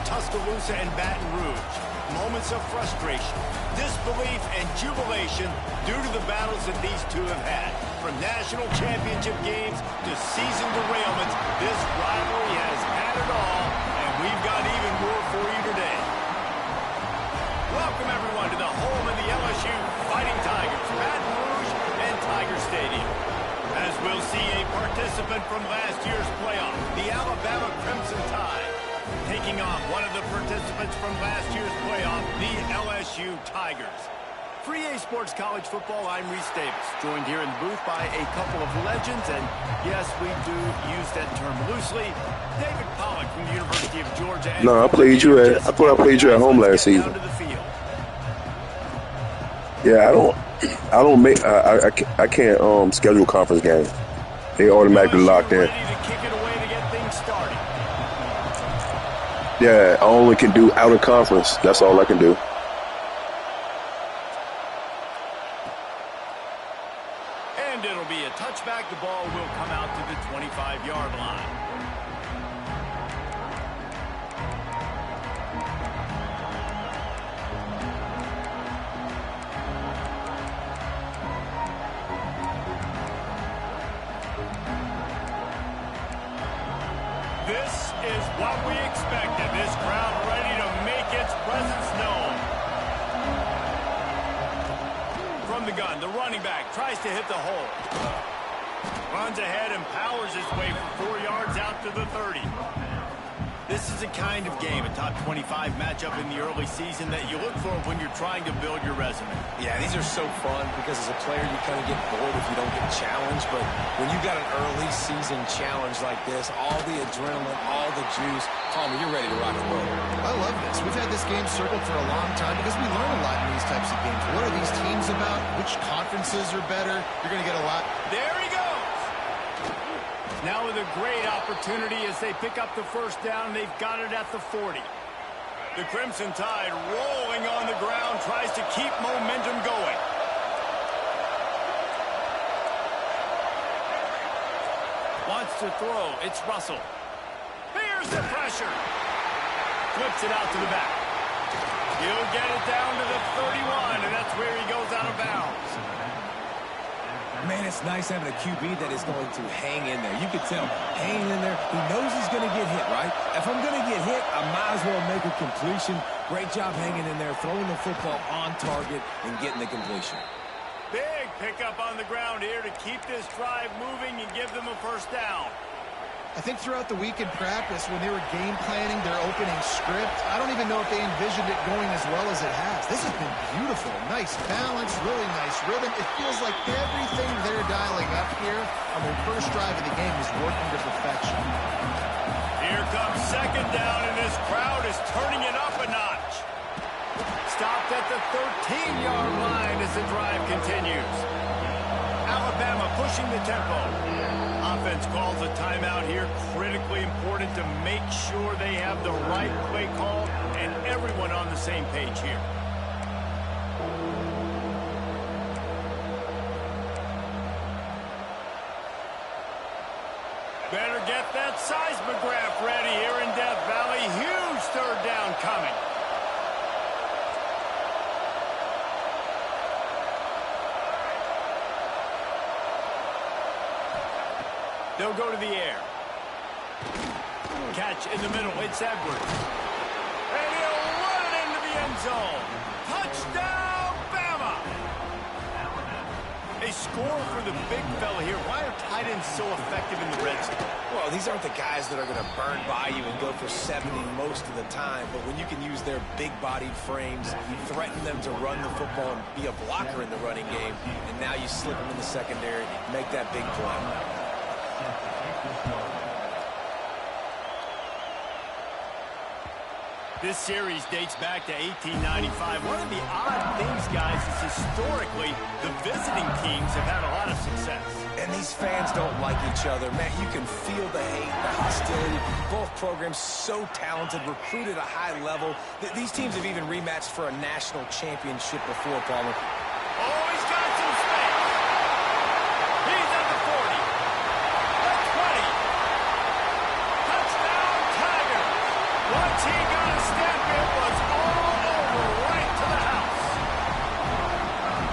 Tuscaloosa and Baton Rouge. Moments of frustration, disbelief, and jubilation due to the battles that these two have had. From national championship games to season derailments, this rivalry has had it all, and we've got even more for you today. Welcome, everyone, to the home of the LSU Fighting Tigers, Baton Rouge and Tiger Stadium. As we'll see a participant from last year's playoff, the Alabama Crimson Tide, taking on one of the participants from last year's playoff, the LSU Tigers. For EA Sports College Football, I'm Reese Davis, joined here in the booth by a couple of legends, and yes, we do use that term loosely. David Pollock from the University of Georgia. No, I played you at. I thought I played you at home last season. Yeah, I can't schedule conference games. They automatically locked in. Yeah, I only can do out of conference. That's all I can do. And it'll be a touchback. The ball will come out to the 25-yard line. This is what we expected. This crowd ready to make its presence known. From the gun, the running back tries to hit the hole. Runs ahead and powers his way for 4 yards out to the 30. This is a kind of game, a top 25 matchup in the early season that you look for when you're trying to build your resume. Yeah, these are so fun because as a player you kind of get bored if you don't get challenged, but when you got an early season challenge like this, all the adrenaline, all the juice, Palmer, you're ready to rock and roll. I love this. We've had this game circled for a long time because we learn a lot in these types of games. What are these teams about? Which conferences are better? You're going to get a lot. There he goes. Now with a great opportunity as they pick up the first down. They've got it at the 40. The Crimson Tide rolling on the ground, tries to keep momentum going. Wants to throw. It's Russell. Here's the pressure. Flips it out to the back. He'll get it down to the 31, and that's where he goes out of bounds. Man, it's nice having a QB that is going to hang in there. You can tell hanging in there. He knows he's going to get hit, right? If I'm going to get hit, I might as well make a completion. Great job hanging in there, throwing the football on target and getting the completion. Big pickup on the ground here to keep this drive moving and give them a first down. I think throughout the week in practice, when they were game planning their opening script, I don't even know if they envisioned it going as well as it has. This has been beautiful. Nice balance, really nice rhythm. It feels like everything they're dialing up here on their first drive of the game is working to perfection. Here comes second down, and this crowd is turning it up a notch. Stopped at the 13-yard line as the drive continues. Alabama pushing the tempo. Offense calls a timeout here. Critically important to make sure they have the right play call and everyone on the same page here. Better get that seismograph ready here in Death Valley. Huge third down coming. They'll go to the air. Catch in the middle. It's Edwards. And he'll run it into the end zone. Touchdown, Bama! A score for the big fella here. Why are tight ends so effective in the red zone? Well, these aren't the guys that are going to burn by you and go for 70 most of the time, but when you can use their big-bodied frames, you threaten them to run the football and be a blocker in the running game, and now you slip them in the secondary, make that big play. This series dates back to 1895. One of the odd things, guys, is historically the visiting teams have had a lot of success. And these fans don't like each other. Man, you can feel the hate, the hostility. Both programs so talented, recruited at a high level. These teams have even rematched for a national championship before, Palmer. Oh, he's got some space. He's at the 40. The 20. Touchdown, Tigers. Once he got a step, it was all over right to the house.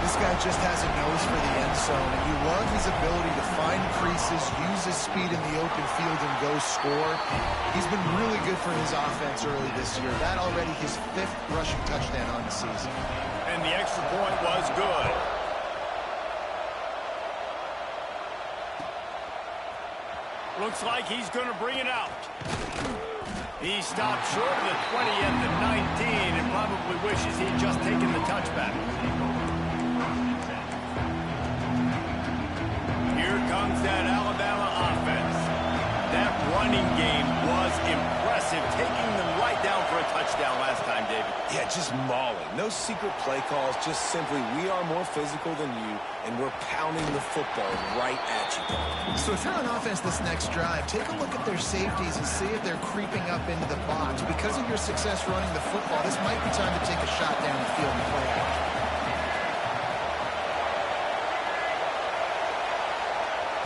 This guy just has a nose for the end zone, and you love his ability to find creases, use his speed in the open field, and go score. He's been really good for his offense early this year. That already his 5th rushing touchdown on the season. And the extra point was good. Looks like he's going to bring it out. He stopped short of the 20 at the 19 and probably wishes he'd just taken the touchback. Here comes that Alabama offense. That running game was impressive, taking them right down for a touchdown last time, David. Yeah, just mauling. No secret play calls, just simply we are more physical than you, and we're pounding the football right at you. So if you're on offense this next drive, take a look at their safeties and see if they're creeping up into the box. Because of your success running the football, this might be time to take a shot down the field and play out.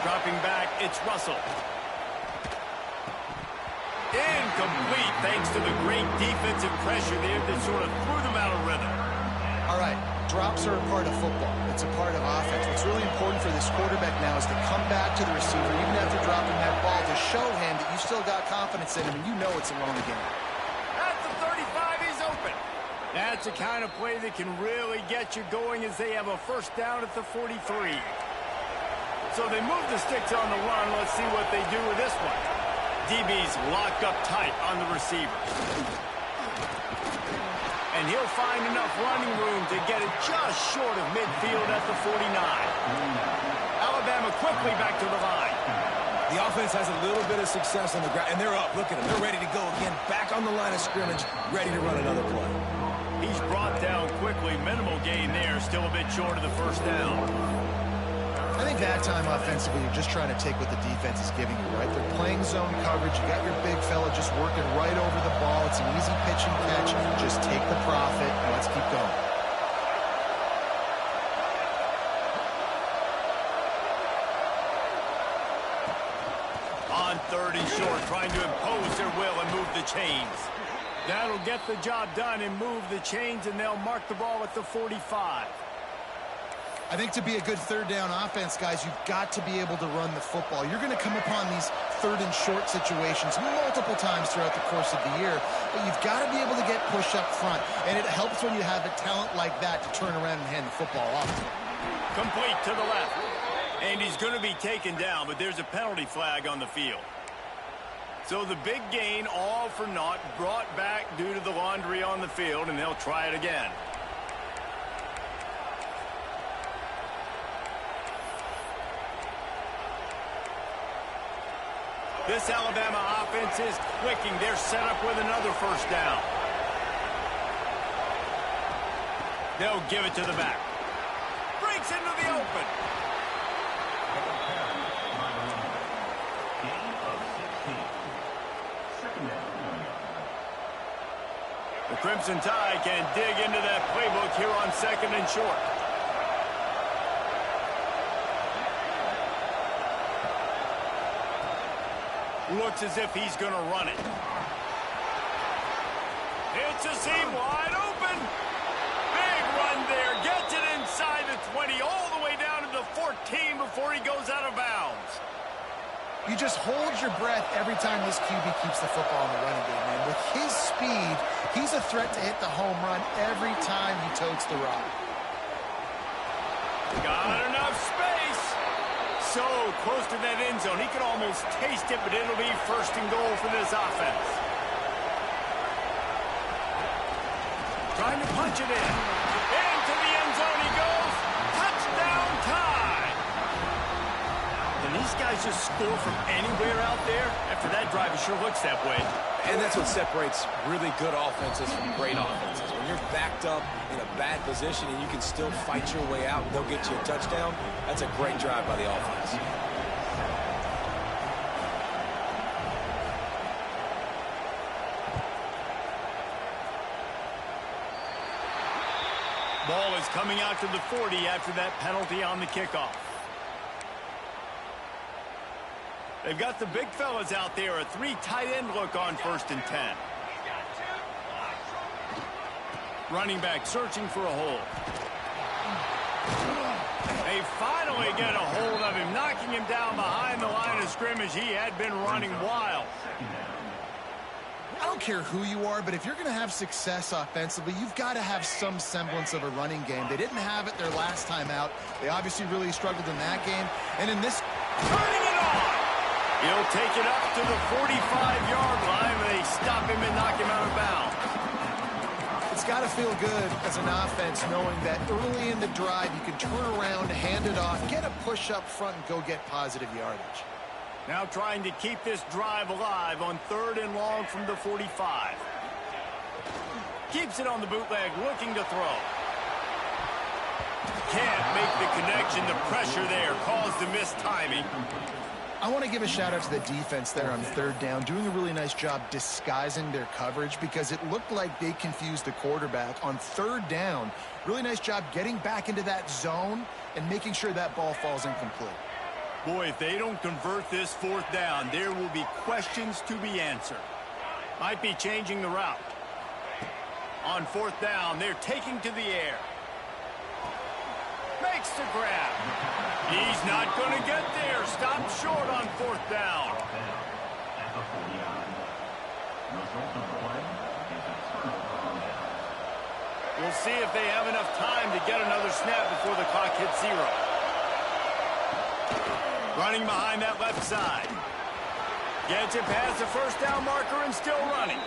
Dropping back, it's Russell. Incomplete thanks to the great defensive pressure there that sort of threw them out of rhythm. All right, drops are a part of football. It's a part of offense. What's really important for this quarterback now is to come back to the receiver, even after dropping that ball, to show him that you still got confidence in him and you know it's a run again. At the 35, he's open. That's the kind of play that can really get you going as they have a first down at the 43. So they move the sticks on the run. Let's see what they do with this one. DB's locked up tight on the receiver. And he'll find enough running room to get it just short of midfield at the 49. Alabama quickly back to the line. The offense has a little bit of success on the ground, and they're up. Look at them. They're ready to go again. Back on the line of scrimmage, ready to run another play. He's brought down quickly. Minimal gain there. Still a bit short of the first down. I think that time offensively, you're just trying to take what the defense is giving you, right? They're playing zone coverage. You got your big fella just working right over the ball. It's an easy pitch and catch. Just take the profit and let's keep going. On 3rd and short, trying to impose their will and move the chains. That'll get the job done and move the chains, and they'll mark the ball at the 45. I think to be a good 3rd down offense, guys, you've got to be able to run the football. You're going to come upon these 3rd and short situations multiple times throughout the course of the year, but you've got to be able to get push up front, and it helps when you have a talent like that to turn around and hand the football off. Complete to the left. And he's going to be taken down, but there's a penalty flag on the field. So the big gain, all for naught, brought back due to the laundry on the field, and they'll try it again. This Alabama offense is clicking. They're set up with another first down. They'll give it to the back. Breaks into the open. The Crimson Tide can dig into that playbook here on 2nd and short. Looks as if he's going to run it. It's a seam wide open. Big run there. Gets it inside the 20, all the way down to the 14 before he goes out of bounds. You just hold your breath every time this QB keeps the football in the running game, man. With his speed, he's a threat to hit the home run every time he totes the rock. Got enough space. So close to that end zone. He can almost taste it, but it'll be 1st and goal for this offense. Trying to punch it in. Into the end zone he goes. Touchdown time. And these guys just score from anywhere out there. After that drive, it sure looks that way. And that's what separates really good offenses from great offenses. When you're backed up in a bad position and you can still fight your way out and they'll get you a touchdown, that's a great drive by the offense. Ball is coming out to the 40 after that penalty on the kickoff. They've got the big fellas out there, a 3 tight end look on 1st and 10. Running back searching for a hole. They finally get a hold of him, knocking him down behind the line of scrimmage. He had been running wild. I don't care who you are, but if you're going to have success offensively, you've got to have some semblance of a running game. They didn't have it their last time out. They obviously really struggled in that game. And in this... Turning it on! He'll take it up to the 45-yard line. They stop him and knock him out of bounds. It's got to feel good as an offense knowing that early in the drive you can turn around, hand it off, get a push up front, and go get positive yardage. Now trying to keep this drive alive on 3rd and long from the 45. Keeps it on the bootleg, looking to throw. Can't make the connection. The pressure there caused the missed timing. I want to give a shout out to the defense there on 3rd down, doing a really nice job disguising their coverage because it looked like they confused the quarterback on 3rd down. Really nice job getting back into that zone and making sure that ball falls incomplete. Boy, if they don't convert this 4th down, there will be questions to be answered. Might be changing the route. On 4th down, they're taking to the air. Makes the grab. He's not going to get there. Stopped short on 4th down. We'll see if they have enough time to get another snap before the clock hits 0. Running behind that left side. Gets it past the 1st down marker and still running.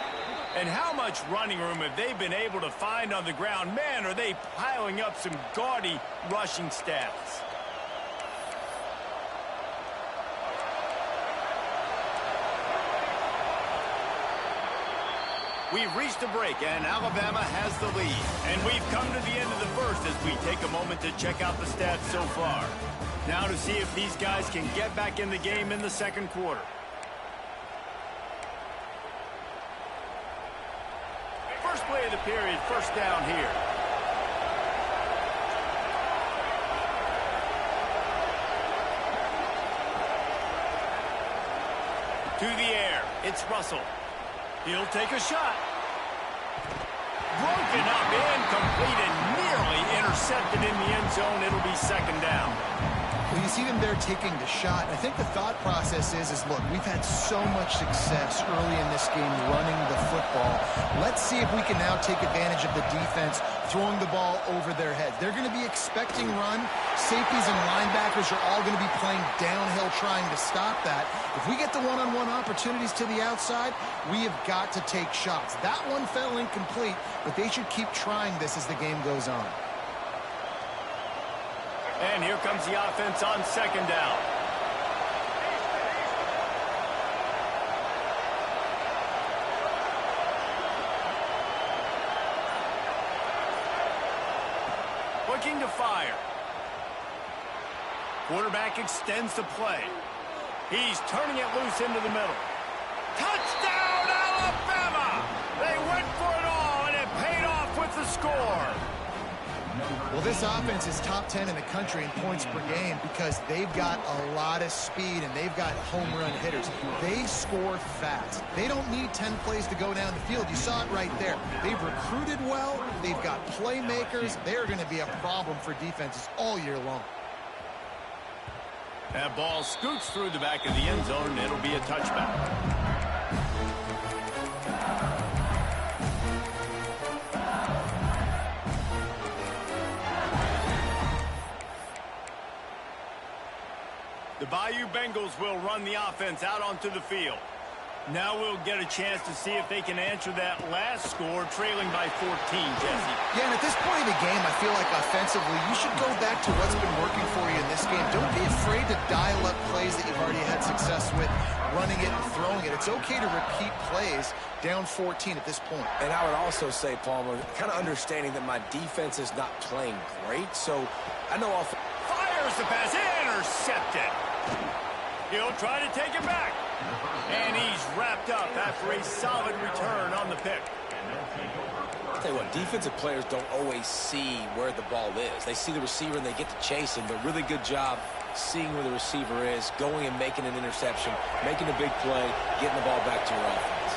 And how much running room have they been able to find on the ground? Man, are they piling up some gaudy rushing stats. We've reached a break, and Alabama has the lead. And we've come to the end of the first as we take a moment to check out the stats so far. Now to see if these guys can get back in the game in the 2nd quarter. First play of the period, 1st down here. To the air, it's Russell. He'll take a shot. Broken up, incomplete, and nearly intercepted in the end zone. It'll be 2nd down. Well, you see them there taking the shot. I think the thought process is look, we've had so much success early in this game running the football. Let's see if we can now take advantage of the defense throwing the ball over their heads. They're going to be expecting run. Safeties and linebackers are all going to be playing downhill trying to stop that. If we get the one-on-one opportunities to the outside, we have got to take shots. That one fell incomplete, but they should keep trying this as the game goes on. And here comes the offense on 2nd down. Looking to fire. Quarterback extends the play. He's turning it loose into the middle. Touchdown, Alabama! They went for it all, and it paid off with the score. Well, this offense is top 10 in the country in points per game because they've got a lot of speed and they've got home run hitters. They score fast. They don't need 10 plays to go down the field. You saw it right there. They've recruited well. They've got playmakers. They're going to be a problem for defenses all year long. That ball scoots through the back of the end zone, and it'll be a touchback. The Bayou Bengals will run the offense out onto the field. Now we'll get a chance to see if they can answer that last score, trailing by 14, Jesse. Yeah, and at this point of the game, I feel like offensively, you should go back to what's been working for you in this game. Don't be afraid to dial up plays that you've already had success with, running it and throwing it. It's okay to repeat plays down 14 at this point. And I would also say, Palmer, kind of understanding that my defense is not playing great, so I know I'll... Fires the pass, intercepted. He'll try to take it back. And he's wrapped up after a solid return on the pick. I'll tell you what, defensive players don't always see where the ball is. They see the receiver and they get to chase him, but really good job seeing where the receiver is, going and making an interception, making a big play, getting the ball back to your offense.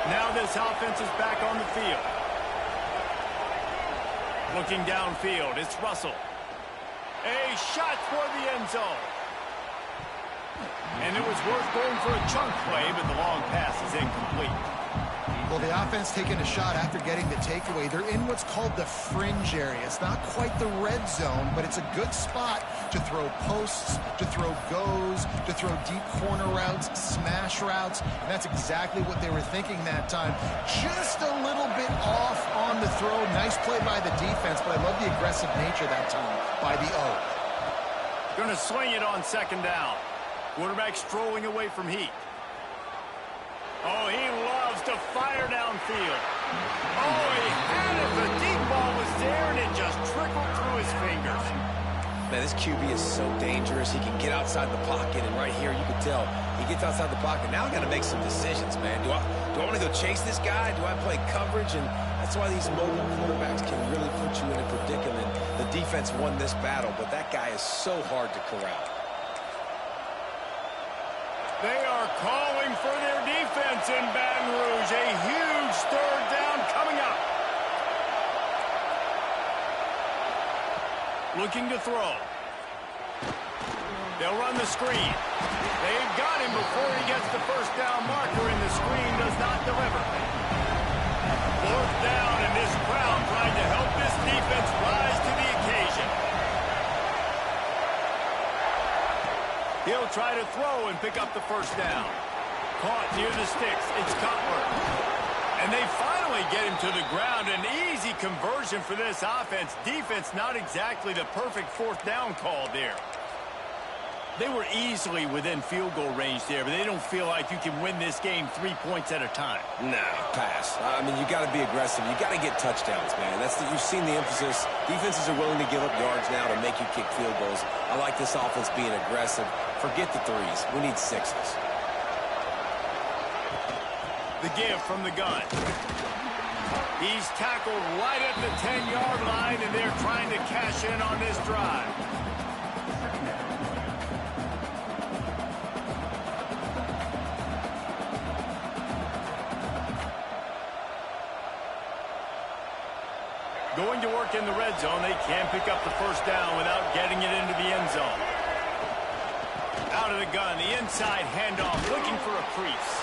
Now this offense is back on the field. Looking downfield, it's Russell. A shot for the end zone. And it was worth going for a chunk play, but the long pass is incomplete. Well, the offense taking a shot after getting the takeaway. They're in what's called the fringe area. It's not quite the red zone, but it's a good spot to throw posts, to throw goes, to throw deep corner routes, smash routes. And that's exactly what they were thinking that time. Just a little bit off on the throw. Nice play by the defense, but I love the aggressive nature that time by the O. Going to swing it on second down. Quarterback strolling away from heat. Oh, he loves to fire downfield. Oh, he had it. The deep ball was there, and it just trickled through his fingers. Man, this QB is so dangerous. He can get outside the pocket, and right here you can tell he gets outside the pocket. Now I got to make some decisions, man. Do I want to go chase this guy? Do I play coverage? And that's why these mobile quarterbacks can really put you in a predicament. The defense won this battle, but that guy is so hard to corral. They are calling for their defense in Baton Rouge. A huge third down coming up. Looking to throw. They'll run the screen. They've got him before he gets the first down marker, and the screen does not deliver. Fourth down, and this crowd trying to help this defense rise to the occasion. He'll try to throw and pick up the first down. Caught near the sticks. It's Cutler. And they finally get him to the ground. An easy conversion for this offense. Defense not exactly the perfect fourth down call there. They were easily within field goal range there, but they don't feel like you can win this game 3 points at a time. No, pass. I mean, you got to be aggressive. You got to get touchdowns, man. You've seen the emphasis. Defenses are willing to give up yards now to make you kick field goals. I like this offense being aggressive. Forget the threes. We need sixes. The give from the gun. He's tackled right at the 10-yard line, and they're trying to cash in on this drive. Going to work in the red zone. They can't pick up the first down without getting it into the end zone. Out of the gun, the inside handoff, looking for a crease.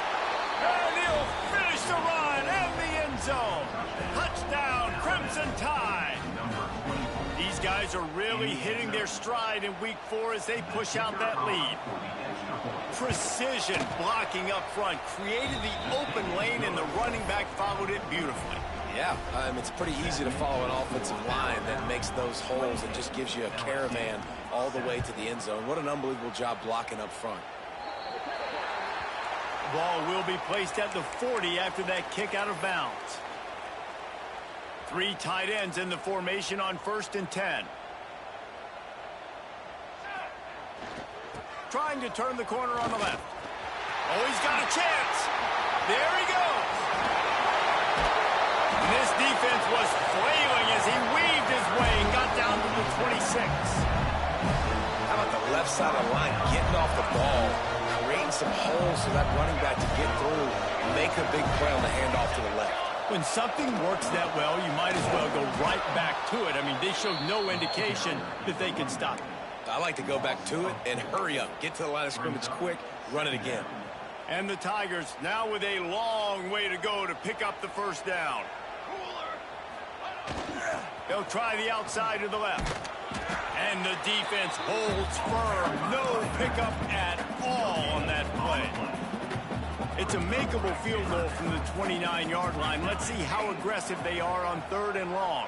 And he'll finish the run and the end zone. Touchdown, Crimson Tide. These guys are really hitting their stride in week 4 as they push out that lead. Precision blocking up front, created the open lane, and the running back followed it beautifully. Yeah, it's pretty easy to follow an offensive line that makes those holes and just gives you a caravan all the way to the end zone. What an unbelievable job blocking up front. Ball will be placed at the 40 after that kick out of bounds. 3 tight ends in the formation on 1st and 10. Trying to turn the corner on the left. Oh, he's got a chance. There he goes. And this defense was flailing as he weaved his way and got down to the 26. How about the left side of the line getting off the ball, creating some holes for that running back to get through, make a big play on the handoff to the left. When something works that well, you might as well go right back to it. I mean, they showed no indication that they could stop it. I like to go back to it and hurry up. Get to the line of scrimmage quick, run it again. And the Tigers now with a long way to go to pick up the first down. They'll try the outside to the left. And the defense holds firm. No pickup at all on that play. It's a makeable field goal from the 29-yard line. Let's see how aggressive they are on 3rd and long.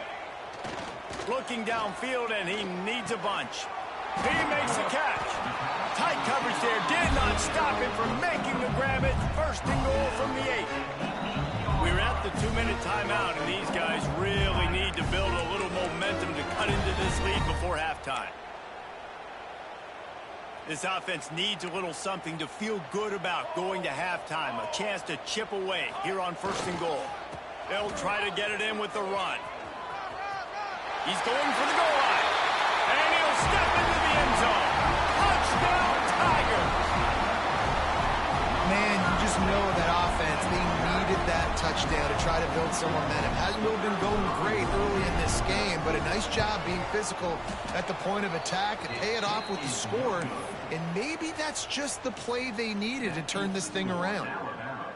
Looking downfield, and he needs a bunch. He makes the catch. Tight coverage there did not stop him from making the grab. It's 1st and goal from the 8. We're at the 2-minute timeout, and these guys really need to build a little momentum to cut into this lead before halftime. This offense needs a little something to feel good about going to halftime. A chance to chip away here on 1st and goal. They'll try to get it in with the run. He's going for the goal line. And he'll step into the end zone. Touchdown, Tigers! Man, you just know that offense, they needed that touchdown to try to build some momentum. Hasn't really been going great early in this game, but a nice job being physical at the point of attack and pay it off with the score. And maybe that's just the play they needed to turn this thing around.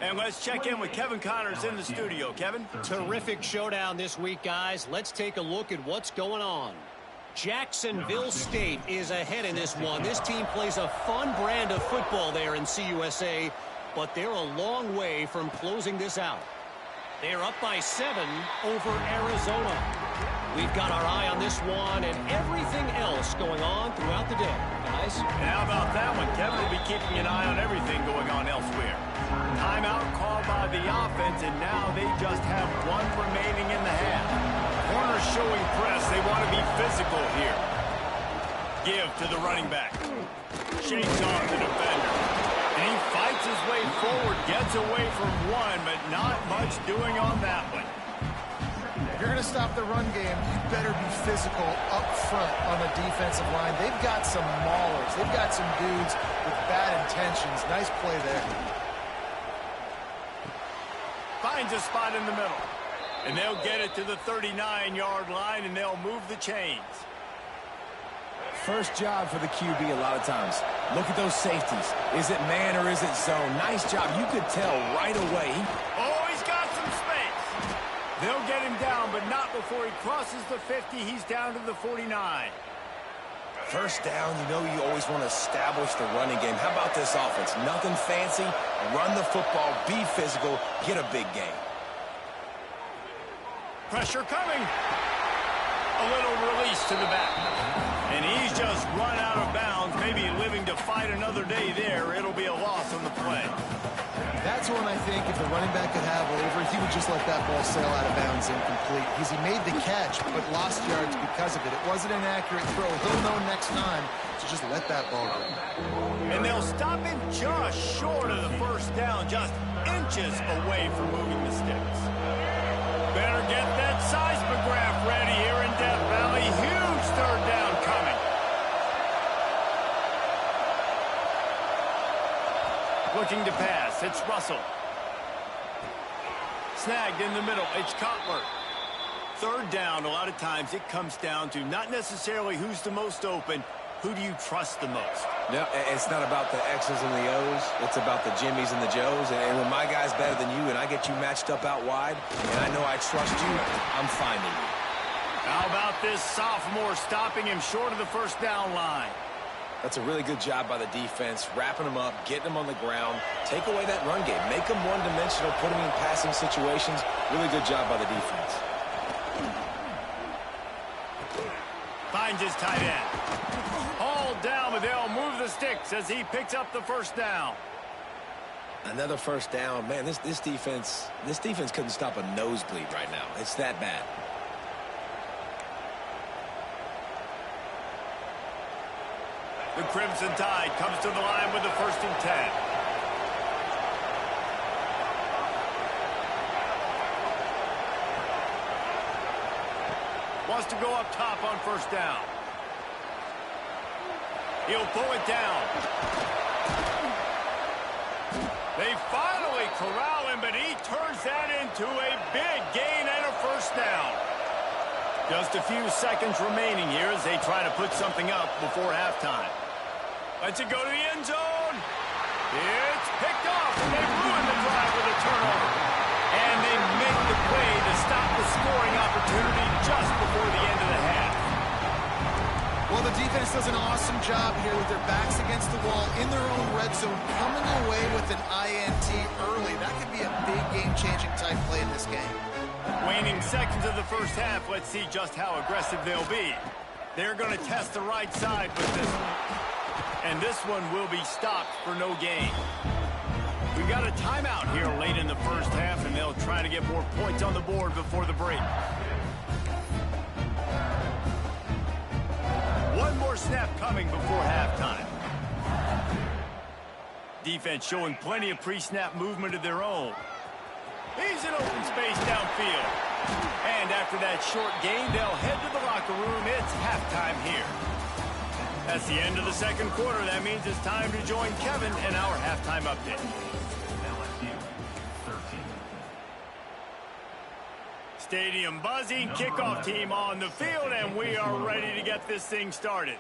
And let's check in with Kevin Connors in the studio. Kevin? Terrific showdown this week, guys. Let's take a look at what's going on. Jacksonville State is ahead in this one. This team plays a fun brand of football there in CUSA, but they're a long way from closing this out. They're up by 7 over Arizona. We've got our eye on this one and everything else going on throughout the day. Guys? And how about that one? Kevin will be keeping an eye on everything going on elsewhere. Timeout called by the offense, and now they just have 1 remaining in the half. Corners showing press. They want to be physical here. Give to the running back. Shakes off the defender. And he fights his way forward, gets away from 1, but not much doing on that one. If you're going to stop the run game, you better be physical up front on the defensive line. They've got some maulers. They've got some dudes with bad intentions. Nice play there. Finds a spot in the middle. And they'll get it to the 39-yard line, and they'll move the chains. First job for the QB a lot of times. Look at those safeties. Is it man or is it zone? Nice job. You could tell right away. Oh, he's got some space. They'll get him down, but not before he crosses the 50. He's down to the 49. First down, you know you always want to establish the running game. How about this offense? Nothing fancy. Run the football, be physical, get a big gain. Pressure coming. A little release to the back. And he's just run out of bounds, maybe living to fight another day there. It'll be a loss on the play. That's one I think if the running back could have over, he would just let that ball sail out of bounds incomplete. Because he made the catch, but lost yards because of it. It wasn't an accurate throw. He'll know next time to just let that ball go. And they'll stop him just short of the first down, just inches away from moving the sticks. Better get that seismograph ready here in Death Valley. Huge third down coming. Looking to pass. It's Russell. Snagged in the middle. It's Cutler. Third down, a lot of times it comes down to not necessarily who's the most open. Who do you trust the most? No, it's not about the X's and the O's. It's about the Jimmies and the Joes. And when my guy's better than you and I get you matched up out wide, and I know I trust you, I'm finding you. How about this sophomore stopping him short of the first down line? That's a really good job by the defense, wrapping them up, getting them on the ground. Take away that run game. Make them one-dimensional, put them in passing situations. Really good job by the defense. Finds his tight end. Hauled down, but they'll move the sticks as he picks up the first down. Another first down. Man, this defense couldn't stop a nosebleed right now. It's that bad. The Crimson Tide comes to the line with the 1st and 10. Wants to go up top on first down. He'll pull it down. They finally corral him, but he turns that into a big gain and a first down. Just a few seconds remaining here as they try to put something up before halftime. Lets it go to the end zone. It's picked off, and they ruin the drive with a turnover. And they make the play to stop the scoring opportunity just before the end of the half. Well, the defense does an awesome job here with their backs against the wall in their own red zone, coming away with an INT early. That could be a big game-changing type play in this game. Waning seconds of the first half, let's see just how aggressive they'll be. They're going to test the right side with this one. And this one will be stopped for no gain. We've got a timeout here late in the first half, and they'll try to get more points on the board before the break. One more snap coming before halftime. Defense showing plenty of pre-snap movement of their own. He's in open space downfield. And after that short gain, they'll head to the locker room. It's halftime here. That's the end of the second quarter. That means it's time to join Kevin in our halftime update. Stadium buzzing, kickoff team on the field, and we are ready to get this thing started.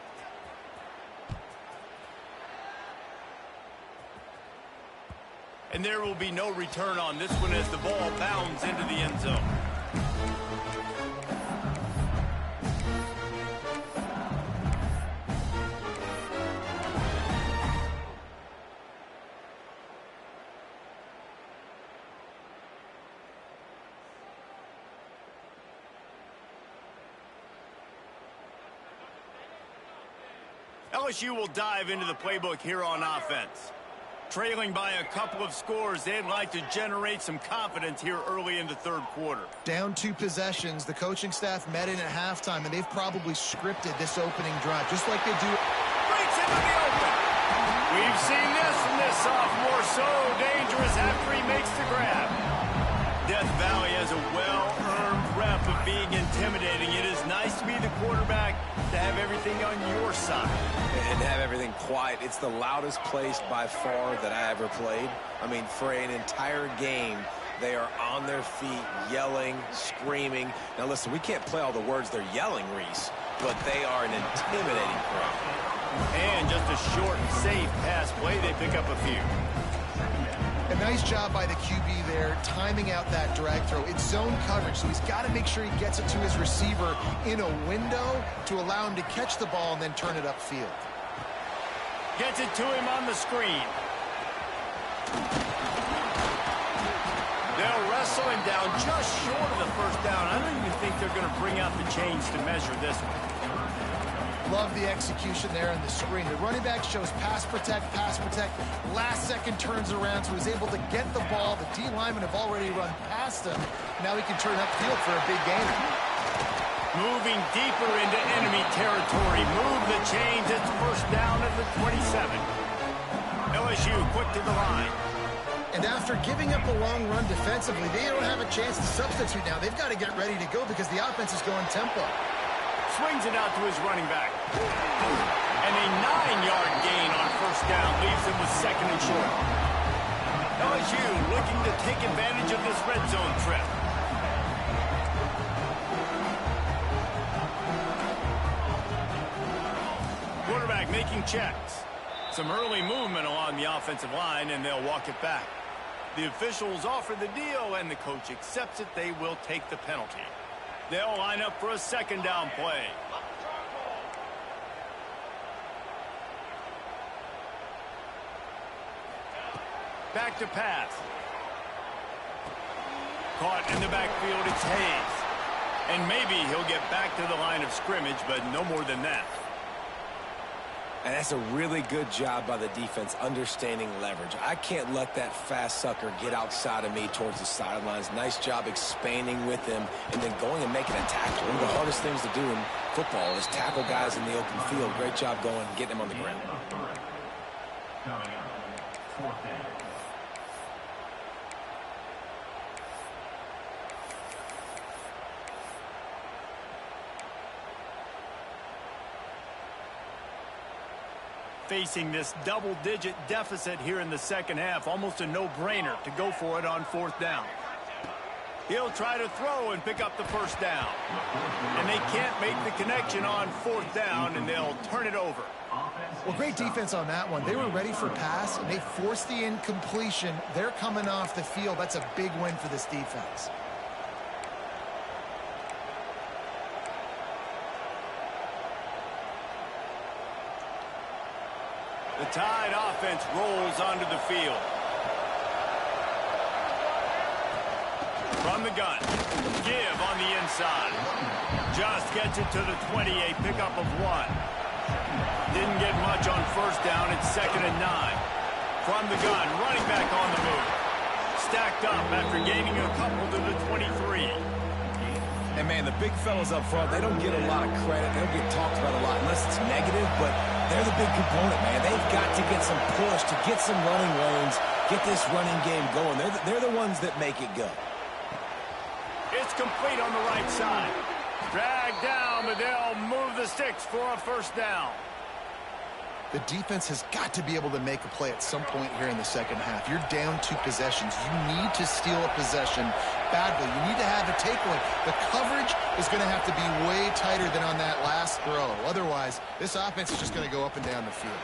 And there will be no return on this one as the ball bounds into the end zone. LSU will dive into the playbook here on offense. Trailing by a couple of scores, they'd like to generate some confidence here early in the third quarter. Down 2 possessions, the coaching staff met in at halftime, and they've probably scripted this opening drive, just like they do. Breaks into the open. We've seen this from this sophomore, so dangerous after he makes the grab. Death Valley has a well-earned rep of being intimidating. It is nice to be the quarterback, to have everything on your side. And have everything quiet. It's the loudest place by far that I ever played. I mean, for an entire game, they are on their feet, yelling, screaming. Now, listen, we can't play all the words they're yelling, Reese, but they are an intimidating crowd. And just a short and safe pass play, they pick up a few. A nice job by the QB there, timing out that drag throw. It's zone coverage, so he's got to make sure he gets it to his receiver in a window to allow him to catch the ball and then turn it upfield. Gets it to him on the screen. They'll wrestle him down just short of the first down. I don't even think they're going to bring out the chains to measure this one. Love the execution there on the screen. The running back shows pass protect. Last second turns around, so he's able to get the ball. The D linemen have already run past him. Now he can turn upfield for a big gain. Moving deeper into enemy territory. Move the chains. It's first down at the 27. LSU quick to the line. And after giving up a long run defensively, they don't have a chance to substitute now. They've got to get ready to go because the offense is going tempo. Swings it out to his running back. And a 9-yard gain on first down leaves him with second and short. LSU looking to take advantage of this red zone trip. Quarterback making checks. Some early movement along the offensive line, and they'll walk it back. The officials offer the deal, and the coach accepts it. They will take the penalty. They'll line up for a second down play. Back to pass. Caught in the backfield, it's Hayes. And maybe he'll get back to the line of scrimmage, but no more than that. And that's a really good job by the defense, understanding leverage. I can't let that fast sucker get outside of me towards the sidelines. Nice job expanding with him and then going and making a tackle. One of the hardest things to do in football is tackle guys in the open field. Great job going and getting them on the ground. Facing this double-digit deficit here in the second half, almost a no-brainer to go for it on fourth down. He'll try to throw and pick up the first down. And they can't make the connection on fourth down, and they'll turn it over. Well, great defense on that one. They were ready for pass, and they forced the incompletion. They're coming off the field. That's a big win for this defense. The Tide offense rolls onto the field. From the gun. Give on the inside. Just gets it to the 28, pickup of 1. Didn't get much on first down. It's second and 9. From the gun, running back on the move. Stacked up after gaining a couple to the 23. And, man, the big fellas up front, they don't get a lot of credit. They don't get talked about a lot unless it's negative, but they're the big component, man. They've got to get some push, to get some running lanes, get this running game going. They're the ones that make it go. It's complete on the right side. Dragged down, but they'll move the sticks for a first down. The defense has got to be able to make a play at some point here in the second half. You're down 2 possessions. You need to steal a possession badly. You need to have a takeaway. The coverage is going to have to be way tighter than on that last throw. Otherwise, this offense is just going to go up and down the field.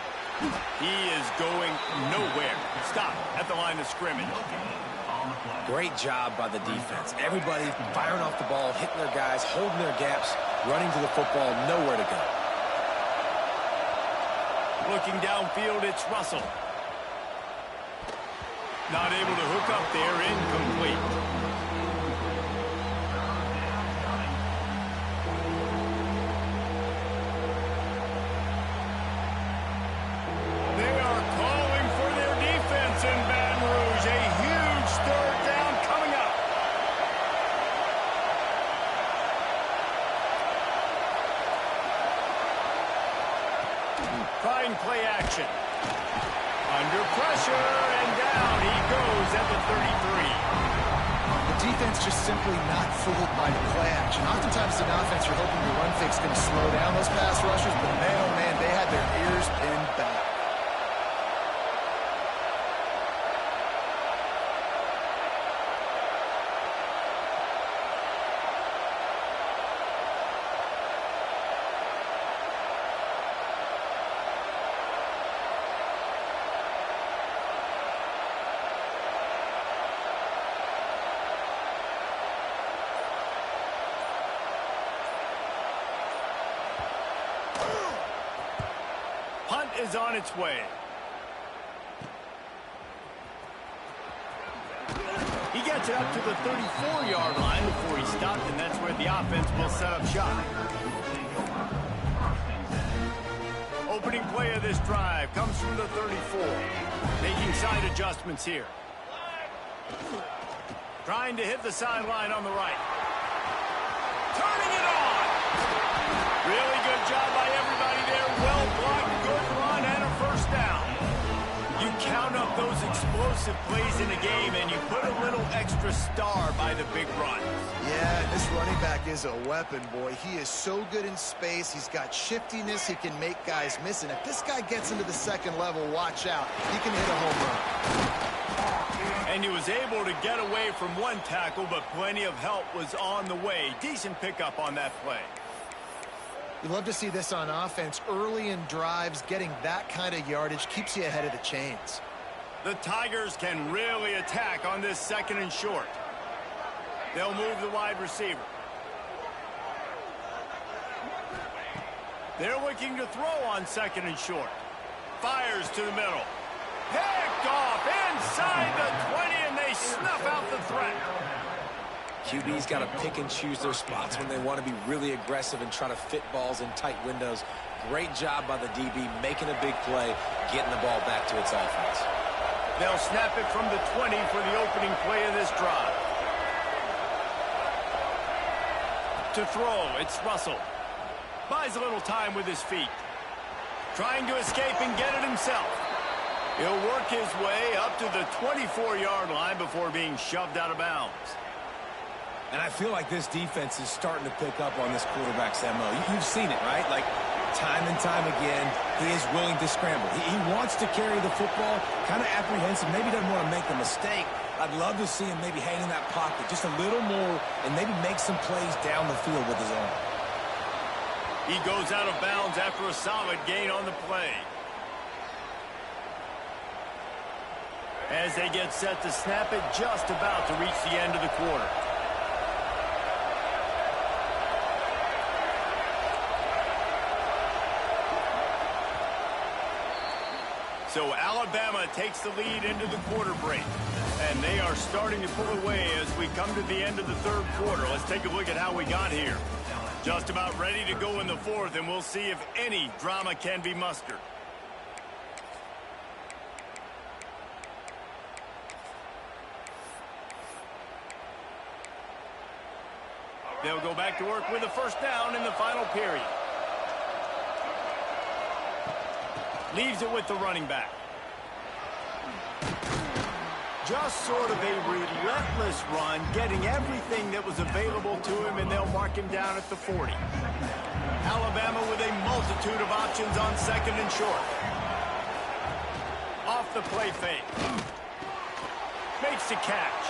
He is going nowhere. Stop at the line of scrimmage. Great job by the defense. Everybody firing off the ball, hitting their guys, holding their gaps, running to the football, nowhere to go. Looking downfield, it's Russell. Not able to hook up there, incomplete. They are calling for their defense in Baton Rouge. A huge third down coming up. Trying play action. Under pressure, and down he goes at the 33. The defense just simply not fooled by the play action. Oftentimes in offense, you're hoping your run fake's going to slow down those pass rushers, but man, oh man, they had their ears pinned back. Punt is on its way. He gets it up to the 34-yard line before he stopped, and that's where the offense will set up shop. Opening play of this drive comes from the 34. Making side adjustments here. Trying to hit the sideline on the right. Turning it on! Really good job by everybody there. Well blocked, good run, and a first down. You count up those explosive plays in a game, and you put a little extra star by the big run. Yeah, this running back is a weapon, boy. He is so good in space. He's got shiftiness. He can make guys miss. And if this guy gets into the second level, watch out. He can hit a home run. And he was able to get away from one tackle, but plenty of help was on the way. Decent pickup on that play. You love to see this on offense. Early in drives, getting that kind of yardage keeps you ahead of the chains. The Tigers can really attack on this second and short. They'll move the wide receiver. They're looking to throw on second and short. Fires to the middle. Picked off inside the 20, and they snuff out the threat. QB's got to pick and choose their spots when they want to be really aggressive and try to fit balls in tight windows. Great job by the DB making a big play, getting the ball back to its offense. They'll snap it from the 20 for the opening play of this drive. To throw, it's Russell. Buys a little time with his feet. Trying to escape and get it himself. He'll work his way up to the 24-yard line before being shoved out of bounds. And I feel like this defense is starting to pick up on this quarterback's MO. You've seen it, right? Like, time and time again, he is willing to scramble. He wants to carry the football, kind of apprehensive, maybe doesn't want to make a mistake. I'd love to see him maybe hang in that pocket just a little more and maybe make some plays down the field with his arm. He goes out of bounds after a solid gain on the play. As they get set to snap it, just about to reach the end of the quarter. So Alabama takes the lead into the quarter break. And they are starting to pull away as we come to the end of the third quarter. Let's take a look at how we got here. Just about ready to go in the fourth, and we'll see if any drama can be mustered. They'll go back to work with a first down in the final period. Leaves it with the running back. Just sort of a relentless run, getting everything that was available to him, and they'll mark him down at the 40. Alabama with a multitude of options on second and short. Off the play fake. Makes the catch.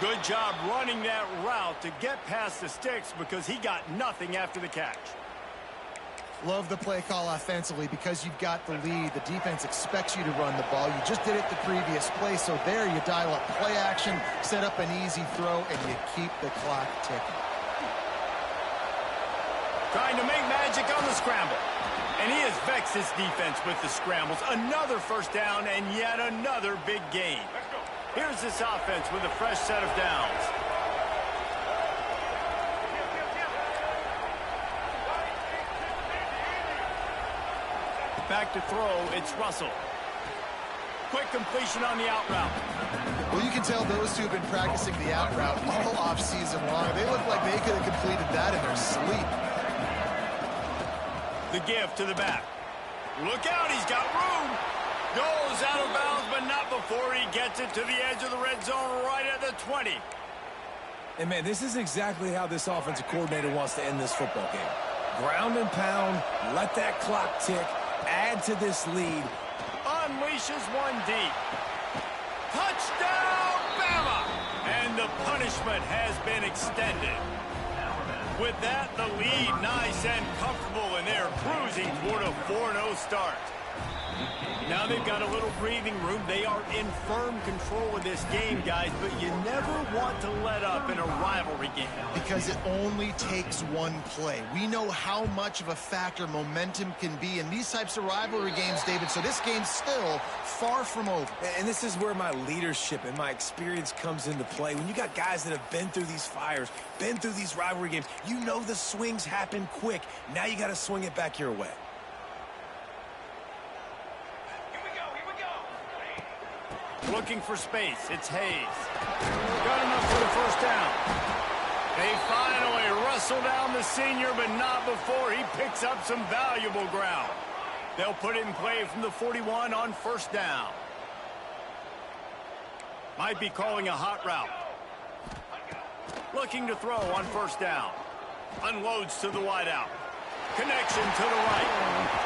Good job running that route to get past the sticks because he got nothing after the catch. Love the play call offensively because you've got the lead. The defense expects you to run the ball. You just did it the previous play, so there you dial up play action, set up an easy throw, and you keep the clock ticking. Trying to make magic on the scramble. And he has vexed his defense with the scrambles. Another first down and yet another big gain. Here's this offense with a fresh set of downs. Back to throw, it's Russell. Quick completion on the out route. Well, you can tell those two have been practicing the out route all off-season long. They look like they could have completed that in their sleep. The give to the back. Look out, he's got room. Goes out of bounds, but not before he gets it to the edge of the red zone right at the 20. And, man, this is exactly how this offensive coordinator wants to end this football game. Ground and pound, let that clock tick, add to this lead. Unleashes one deep. Touchdown, Bama! And the punishment has been extended. With that, the lead nice and comfortable, and they're cruising toward a 4-0 start. Now they've got a little breathing room. They are in firm control of this game, guys, but you never want to let up in a rivalry game. Because it only takes one play. We know how much of a factor momentum can be in these types of rivalry games, David, so this game's still far from over. And this is where my leadership and my experience comes into play. When you got guys that have been through these fires, been through these rivalry games, you know the swings happen quick. Now you got to swing it back your way. Looking for space. It's Hayes. Got enough for the first down. They finally wrestle down the senior, but not before he picks up some valuable ground. They'll put it in play from the 41 on first down. Might be calling a hot route. Looking to throw on first down. Unloads to the wideout. Connection to the right.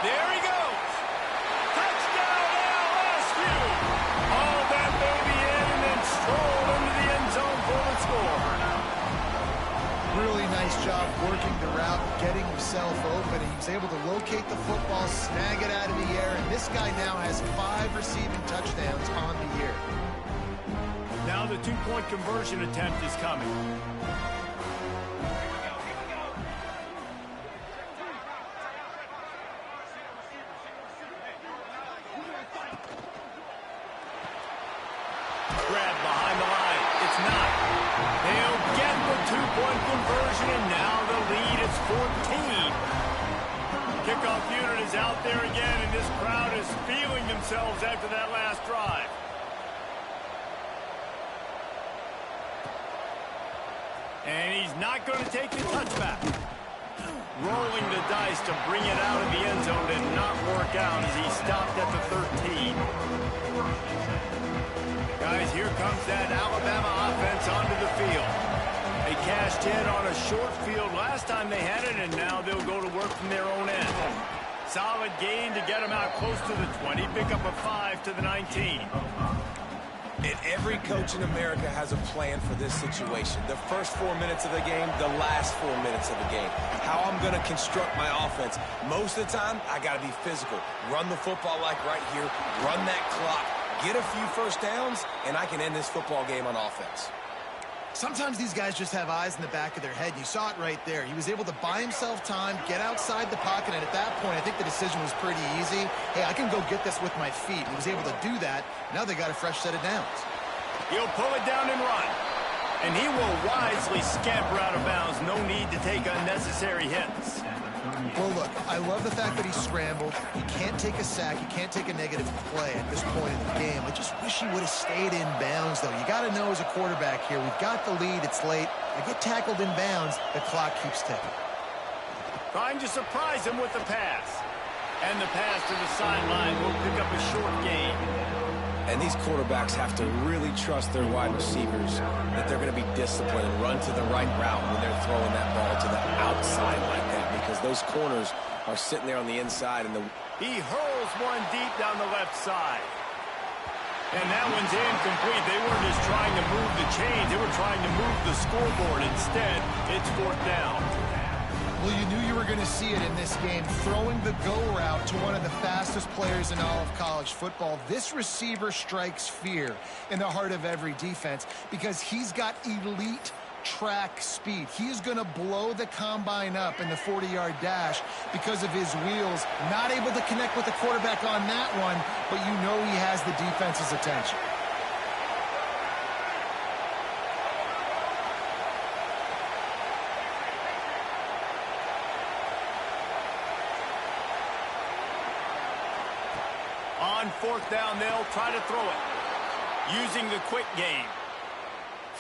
There he goes. Touchdown, LSU! All that baby in and then strolled into the end zone for the score. Really nice job working the route, getting himself open. He was able to locate the football, snag it out of the air, and this guy now has 5 receiving touchdowns on the year. Now the two-point conversion attempt is coming. Grab behind the line. It's not. They'll get the two-point conversion, and now the lead is 14. Kickoff unit is out there again, and this crowd is feeling themselves after that last drive. And he's not going to take the touchback. Rolling the dice to bring it out of the end zone did not work out as he stopped at the 13. Guys, here comes that Alabama offense onto the field. They cashed in on a short field last time they had it, and now they'll go to work from their own end. Solid gain to get them out close to the 20. Pick up a 5 to the 19. And every coach in America has a plan for this situation. The first 4 minutes of the game, the last 4 minutes of the game. How I'm going to construct my offense. Most of the time, I got to be physical. Run the football like right here. Run that clock. Get a few first downs, and I can end this football game on offense. Sometimes these guys just have eyes in the back of their head. You saw it right there. He was able to buy himself time, get outside the pocket, and at that point, I think the decision was pretty easy. Hey, I can go get this with my feet. He was able to do that. Now they got a fresh set of downs. He'll pull it down and run. And he will wisely scamper out of bounds. No need to take unnecessary hits. Well, look, I love the fact that he scrambled. He can't take a sack. He can't take a negative play at this point in the game. I just wish he would have stayed in bounds, though. You got to know as a quarterback here, we've got the lead. It's late. I get tackled in bounds. The clock keeps ticking. Trying to surprise him with the pass. And the pass to the sideline will pick up a short gain. And these quarterbacks have to really trust their wide receivers that they're going to be disciplined and run to the right route when they're throwing that ball to the outside like that, because those corners are sitting there on the inside. And he hurls one deep down the left side. And that one's incomplete. They weren't just trying to move the chains. They were trying to move the scoreboard. Instead, it's 4th down. Well, you knew you were going to see it in this game. Throwing the go route to one of the fastest players in all of college football. This receiver strikes fear in the heart of every defense because he's got elite track speed. He is going to blow the combine up in the 40-yard dash because of his wheels. Not able to connect with the quarterback on that one, but you know he has the defense's attention. On 4th down, they'll try to throw it using the quick game.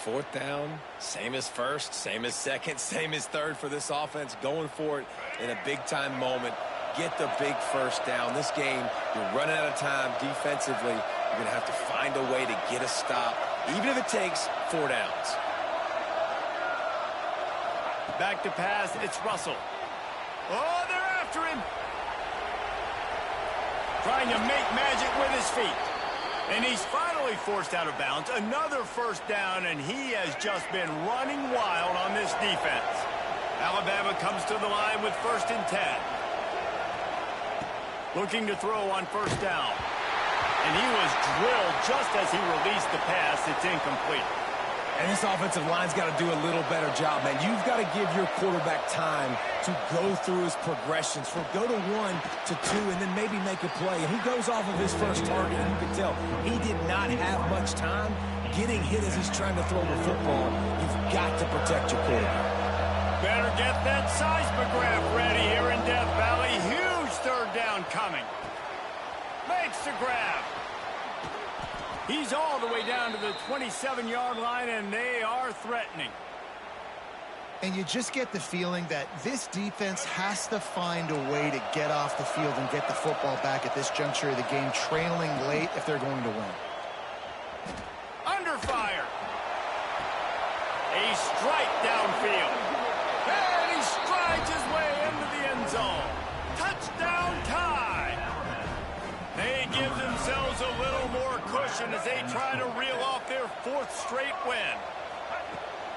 4th down, same as first, same as second, same as third for this offense. Going for it in a big-time moment. Get the big first down. This game, you're running out of time defensively. You're going to have to find a way to get a stop, even if it takes 4 downs. Back to pass, it's Russell. Oh, they're after him. Trying to make magic with his feet. And he's finally forced out of bounds. Another first down, and he has just been running wild on this defense. Alabama comes to the line with 1st and 10. Looking to throw on 1st down. And he was drilled just as he released the pass. It's incomplete. And this offensive line's got to do a little better job, man. You've got to give your quarterback time to go through his progressions, from go to 1 to 2, and then maybe make a play. And he goes off of his first target, and you can tell he did not have much time getting hit as he's trying to throw the football. You've got to protect your quarterback. Better get that seismograph ready here in Death Valley. Huge 3rd down coming. Makes the grab. He's all the way down to the 27-yard line, and they are threatening. And you just get the feeling that this defense has to find a way to get off the field and get the football back at this juncture of the game, trailing late if they're going to win. Under fire. A strike downfield. And he strides his way into the end zone. Touchdown tie. They give themselves a little more cushion as they try to reel off their 4th straight win.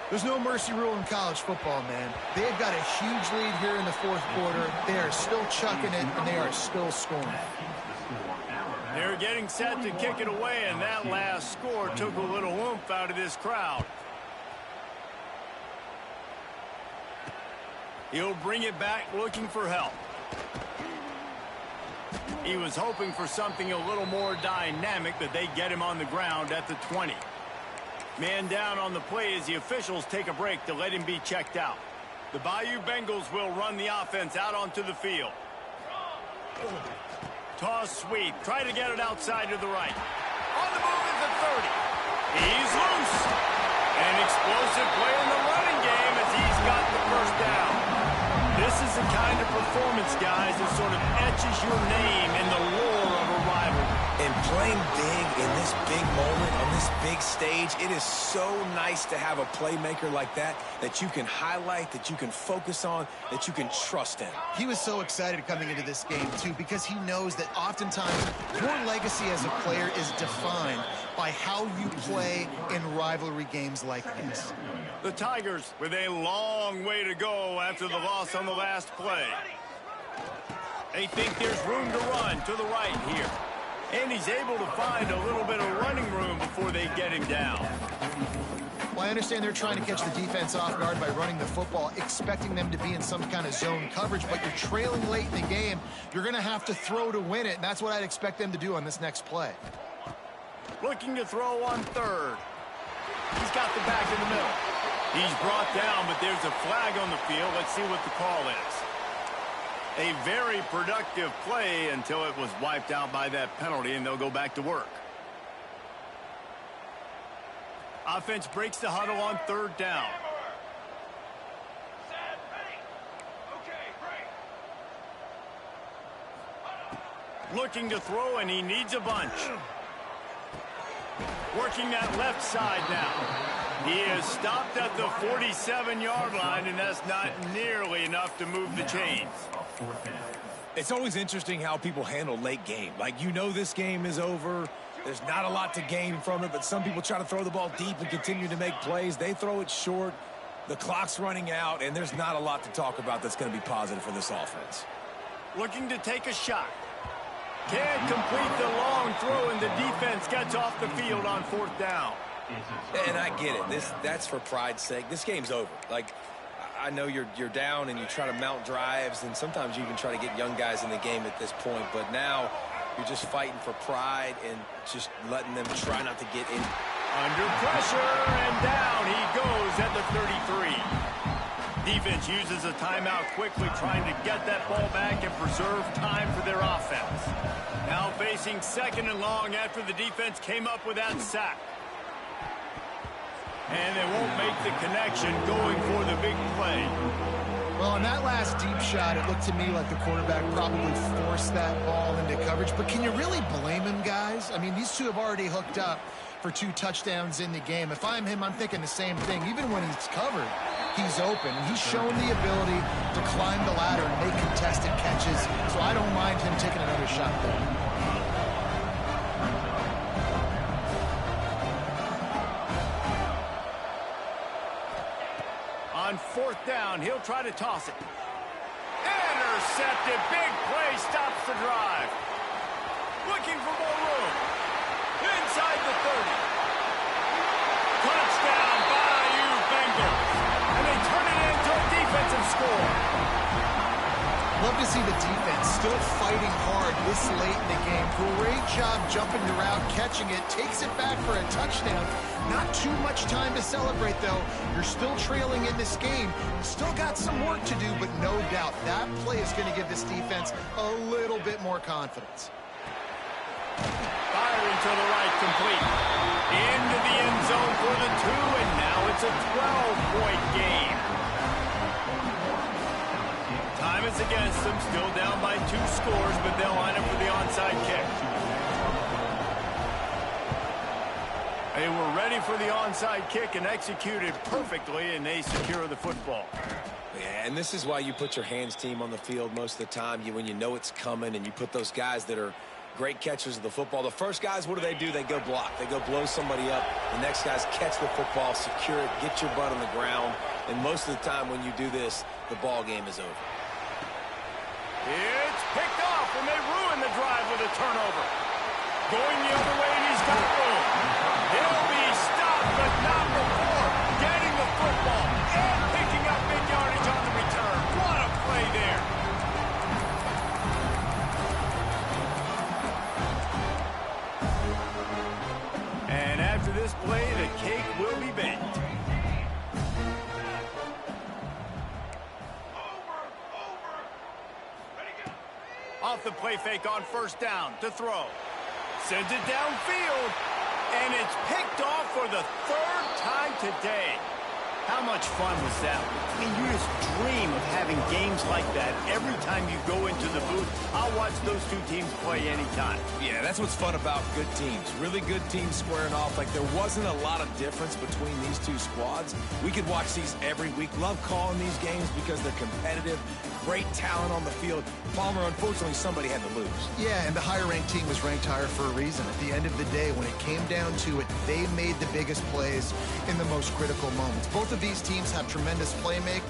There's no mercy rule in college football, man. They've got a huge lead here in the 4th quarter. They are still chucking it, and they are still scoring. They're getting set to kick it away, and that last score took a little oomph out of this crowd. He'll bring it back looking for help. He was hoping for something a little more dynamic, but they get him on the ground at the 20. Man down on the play as the officials take a break to let him be checked out. The Bayou Bengals will run the offense out onto the field. Toss sweep. Try to get it outside to the right. On the move at the 30. He's loose. An explosive play in the running game as he's got the first down. This is the kind of performance, guys, that sort of etches your name in the lore of a rivalry. And playing big in this big moment, on this big stage, it is so nice to have a playmaker like that you can highlight, that you can focus on, that you can trust in. He was so excited coming into this game, too, because he knows that oftentimes your legacy as a player is defined by how you play in rivalry games like this. The Tigers with a long way to go after the loss on the last play. They think there's room to run to the right here. And he's able to find a little bit of running room before they get him down. Well, I understand they're trying to catch the defense off guard by running the football, expecting them to be in some kind of zone coverage, but you're trailing late in the game. You're going to have to throw to win it, and that's what I'd expect them to do on this next play. Looking to throw on 3rd. He's got the back in the middle. He's brought down, but there's a flag on the field. Let's see what the call is. A very productive play until it was wiped out by that penalty, and they'll go back to work. Offense breaks the huddle on 3rd down. Looking to throw, and he needs a bunch. Working that left side now. He is stopped at the 47-yard line, and that's not nearly enough to move the chains. It's always interesting how people handle late game. Like, you know this game is over. There's not a lot to gain from it, but some people try to throw the ball deep and continue to make plays. They throw it short. The clock's running out, and there's not a lot to talk about that's going to be positive for this offense. Looking to take a shot. Can't complete the long throw, and the defense gets off the field on 4th down. And I get it. That's for pride's sake. This game's over. Like, I know you're down and you try to mount drives, and sometimes you even try to get young guys in the game at this point, but now you're just fighting for pride and just letting them try not to get in. Under pressure, and down he goes at the 33. Defense uses a timeout quickly, trying to get that ball back and preserve time for their offense. Now facing 2nd and long after the defense came up with that sack. And they won't make the connection going for the big play. Well, on that last deep shot, it looked to me like the quarterback probably forced that ball into coverage. But can you really blame him, guys? I mean, these two have already hooked up for 2 touchdowns in the game. If I'm him, I'm thinking the same thing. Even when he's covered, he's open. He's shown the ability to climb the ladder and make contested catches. So I don't mind him taking another shot there. On 4th down, he'll try to toss it. Intercepted. Big play stops the drive. Looking for more room. Inside the 30. Touchdown, Bayou Bengals. And they turn it into a defensive score. Love to see the defense still fighting hard this late in the game. Great job jumping the route, catching it, takes it back for a touchdown. Not too much time to celebrate, though. You're still trailing in this game. Still got some work to do, but no doubt that play is going to give this defense a little bit more confidence. Firing to the right, complete. Into the end zone for the 2, and now it's a 12-point game. Time is against them, still down by 2 scores, but they'll line up for the onside kick. They were ready for the onside kick and executed perfectly, and they secure the football. Yeah, and this is why you put your hands team on the field most of the time. When you know it's coming, and you put those guys that are great catchers of the football. The first guys, what do? They go block. They go blow somebody up. The next guys catch the football, secure it, get your butt on the ground. And most of the time when you do this, the ball game is over. It's picked off, and they ruin the drive with a turnover. Going the other way, and he's got room. He'll be stopped, but not before getting the football and picking up big yardage on the return. What a play there. And after this play, the cake will be baked. Off the play fake on 1st down to throw. Sends it downfield, and it's picked off for the 3rd time today. How much fun was that? I mean, you just dream of having games like that every time you go into the booth. I'll watch those 2 teams play anytime. Yeah, that's what's fun about good teams. Really good teams squaring off. Like, there wasn't a lot of difference between these 2 squads. We could watch these every week. Love calling these games because they're competitive. Great talent on the field. Palmer, unfortunately, somebody had to lose. Yeah, and the higher-ranked team was ranked higher for a reason. At the end of the day, when it came down to it, they made the biggest plays in the most critical moments. Both of these teams have tremendous playmaking.